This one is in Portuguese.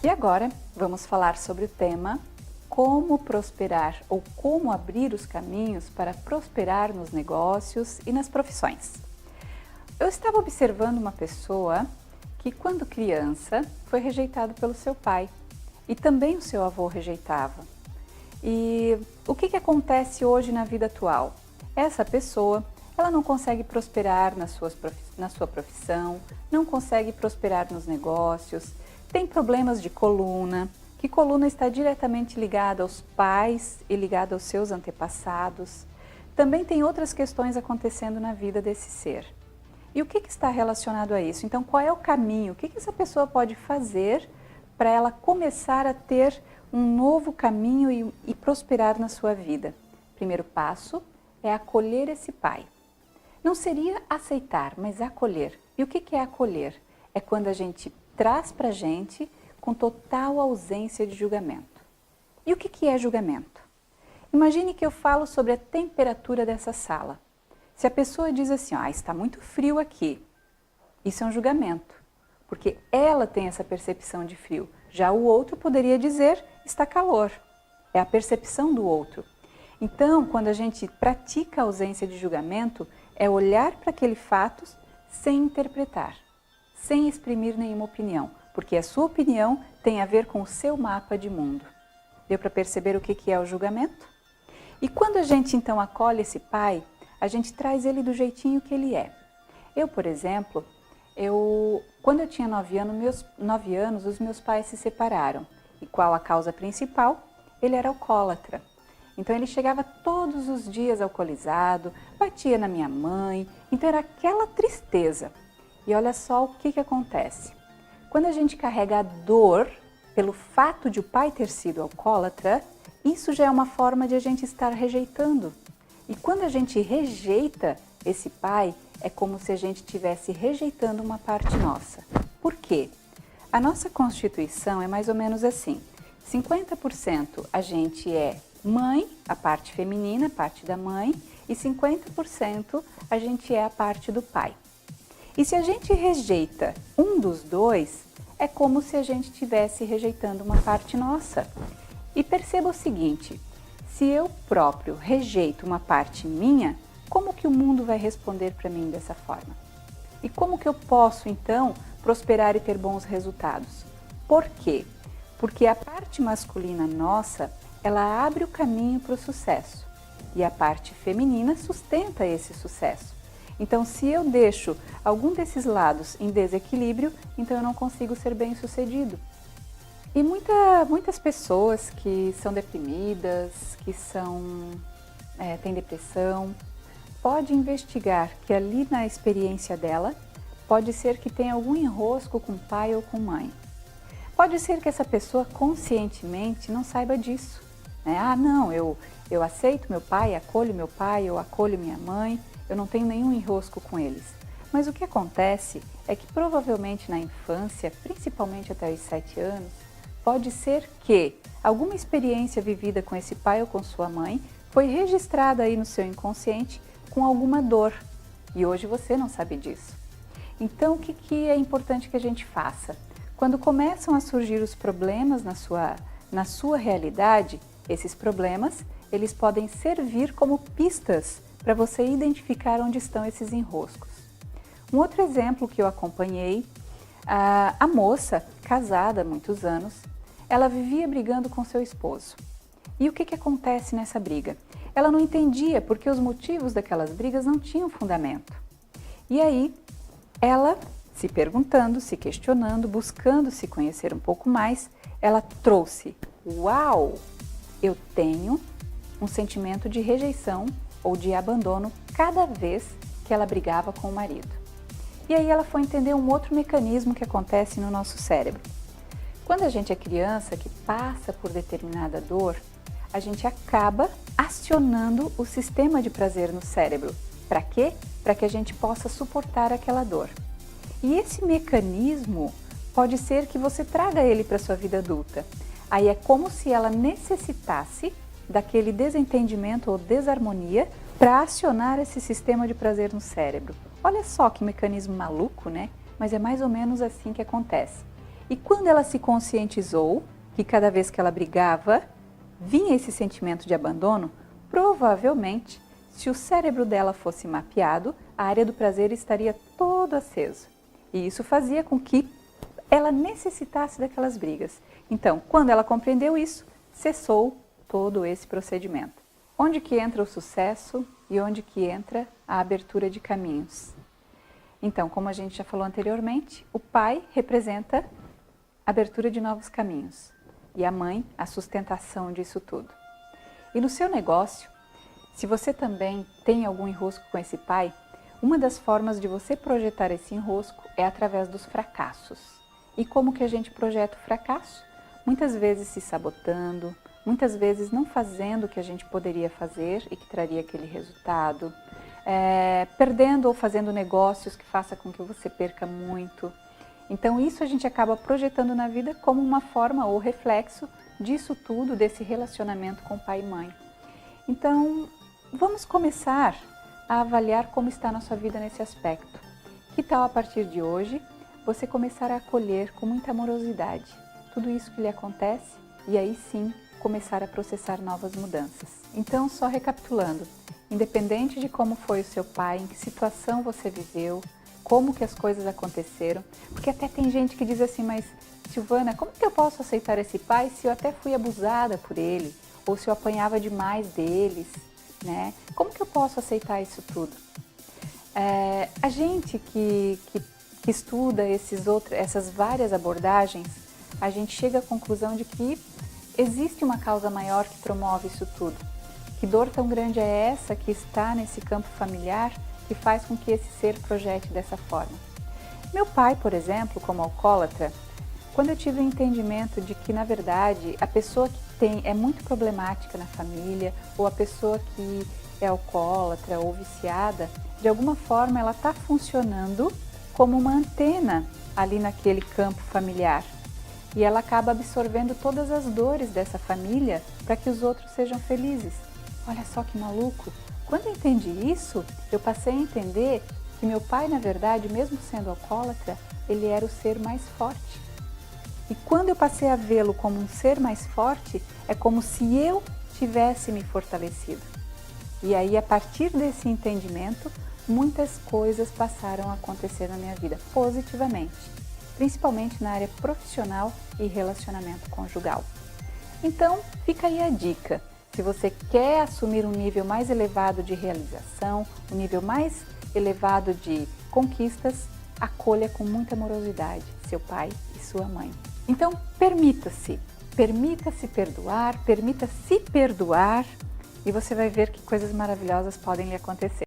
E agora vamos falar sobre o tema como prosperar ou como abrir os caminhos para prosperar nos negócios e nas profissões. Eu estava observando uma pessoa que, quando criança, foi rejeitado pelo seu pai e também o seu avô rejeitava. E o que acontece hoje na vida atual? Essa pessoa, ela não consegue prosperar na sua profissão, não consegue prosperar nos negócios, tem problemas de coluna, que coluna está diretamente ligada aos pais e ligada aos seus antepassados. Também tem outras questões acontecendo na vida desse ser. E o que está relacionado a isso? Então, qual é o caminho? O que essa pessoa pode fazer para ela começar a ter um novo caminho e prosperar na sua vida? Primeiro passo é acolher esse pai. Não seria aceitar, mas acolher. E o que é acolher? É quando a gente traz para a gente com total ausência de julgamento. E o que é julgamento? Imagine que eu falo sobre a temperatura dessa sala. Se a pessoa diz assim, está muito frio aqui, isso é um julgamento, porque ela tem essa percepção de frio. Já o outro poderia dizer, está calor. É a percepção do outro. Então, quando a gente pratica a ausência de julgamento, é olhar para aquele fato sem interpretar, sem exprimir nenhuma opinião, porque a sua opinião tem a ver com o seu mapa de mundo. Deu para perceber o que é o julgamento? E quando a gente então acolhe esse pai, a gente traz ele do jeitinho que ele é. Eu, por exemplo, quando eu tinha 9 anos, os meus pais se separaram. E qual a causa principal? Ele era alcoólatra. Então ele chegava todos os dias alcoolizado, batia na minha mãe, então era aquela tristeza. E olha só o que acontece. Quando a gente carrega a dor pelo fato de o pai ter sido alcoólatra, isso já é uma forma de a gente estar rejeitando. E quando a gente rejeita esse pai, é como se a gente estivesse rejeitando uma parte nossa. Por quê? A nossa Constituição é mais ou menos assim. 50% a gente é mãe, a parte feminina, a parte da mãe, e 50% a gente é a parte do pai. E se a gente rejeita um dos dois, é como se a gente estivesse rejeitando uma parte nossa. E perceba o seguinte, se eu próprio rejeito uma parte minha, como que o mundo vai responder para mim dessa forma? E como que eu posso, então, prosperar e ter bons resultados? Por quê? Porque a parte masculina nossa, ela abre o caminho para o sucesso. E a parte feminina sustenta esse sucesso. Então, se eu deixo algum desses lados em desequilíbrio, então eu não consigo ser bem-sucedido. E muitas pessoas que são deprimidas, que têm depressão, pode investigar que ali na experiência dela, pode ser que tenha algum enrosco com pai ou com mãe. Pode ser que essa pessoa conscientemente não saiba disso. Né? Não, eu aceito meu pai, eu acolho minha mãe, eu não tenho nenhum enrosco com eles. Mas o que acontece é que provavelmente na infância, principalmente até os 7 anos, pode ser que alguma experiência vivida com esse pai ou com sua mãe foi registrada aí no seu inconsciente com alguma dor. E hoje você não sabe disso. Então, o que é importante que a gente faça? Quando começam a surgir os problemas na sua realidade, esses problemas, eles podem servir como pistas para você identificar onde estão esses enroscos. Um outro exemplo que eu acompanhei, a moça, casada há muitos anos, ela vivia brigando com seu esposo. E o que acontece nessa briga? Ela não entendia porque os motivos daquelas brigas não tinham fundamento. E aí, ela, se perguntando, se questionando, buscando se conhecer um pouco mais, ela trouxe, uau, eu tenho um sentimento de rejeição ou de abandono cada vez que ela brigava com o marido. E aí ela foi entender um outro mecanismo que acontece no nosso cérebro. Quando a gente é criança que passa por determinada dor, a gente acaba acionando o sistema de prazer no cérebro. Para quê? Para que a gente possa suportar aquela dor. E esse mecanismo pode ser que você traga ele para a sua vida adulta. Aí é como se ela necessitasse daquele desentendimento ou desarmonia para acionar esse sistema de prazer no cérebro. Olha só que mecanismo maluco, né? Mas é mais ou menos assim que acontece. E quando ela se conscientizou que cada vez que ela brigava, vinha esse sentimento de abandono, provavelmente, se o cérebro dela fosse mapeado, a área do prazer estaria todo aceso. E isso fazia com que ela necessitasse daquelas brigas. Então, quando ela compreendeu isso, cessou todo esse procedimento. Onde que entra o sucesso e onde que entra a abertura de caminhos? Então, como a gente já falou anteriormente, o pai representa a abertura de novos caminhos e a mãe a sustentação disso tudo. E no seu negócio, se você também tem algum enrosco com esse pai, uma das formas de você projetar esse enrosco é através dos fracassos. E como que a gente projeta o fracasso? Muitas vezes se sabotando, muitas vezes não fazendo o que a gente poderia fazer e que traria aquele resultado, perdendo ou fazendo negócios que faça com que você perca muito. Então isso a gente acaba projetando na vida como uma forma ou reflexo disso tudo, desse relacionamento com pai e mãe. Então vamos começar a avaliar como está a nossa vida nesse aspecto. Que tal a partir de hoje você começar a acolher com muita amorosidade tudo isso que lhe acontece e aí sim começar a processar novas mudanças. Então, só recapitulando, independente de como foi o seu pai, em que situação você viveu, como que as coisas aconteceram, porque até tem gente que diz assim, mas Silvana, como que eu posso aceitar esse pai se eu até fui abusada por ele, ou se eu apanhava demais deles, né? Como que eu posso aceitar isso tudo? A gente que estuda essas várias abordagens, a gente chega à conclusão de que existe uma causa maior que promove isso tudo. Que dor tão grande é essa que está nesse campo familiar que faz com que esse ser projete dessa forma? Meu pai, por exemplo, como alcoólatra, quando eu tive o entendimento de que, na verdade, a pessoa que é muito problemática na família, ou a pessoa que é alcoólatra ou viciada, de alguma forma ela está funcionando como uma antena ali naquele campo familiar. E ela acaba absorvendo todas as dores dessa família para que os outros sejam felizes. Olha só que maluco! Quando eu entendi isso, eu passei a entender que meu pai, na verdade, mesmo sendo alcoólatra, ele era o ser mais forte. E quando eu passei a vê-lo como um ser mais forte, é como se eu tivesse me fortalecido. E aí, a partir desse entendimento, muitas coisas passaram a acontecer na minha vida positivamente, principalmente na área profissional e relacionamento conjugal. Então, fica aí a dica. Se você quer assumir um nível mais elevado de realização, um nível mais elevado de conquistas, acolha com muita amorosidade seu pai e sua mãe. Então, permita-se perdoar, permita-se perdoar e você vai ver que coisas maravilhosas podem lhe acontecer.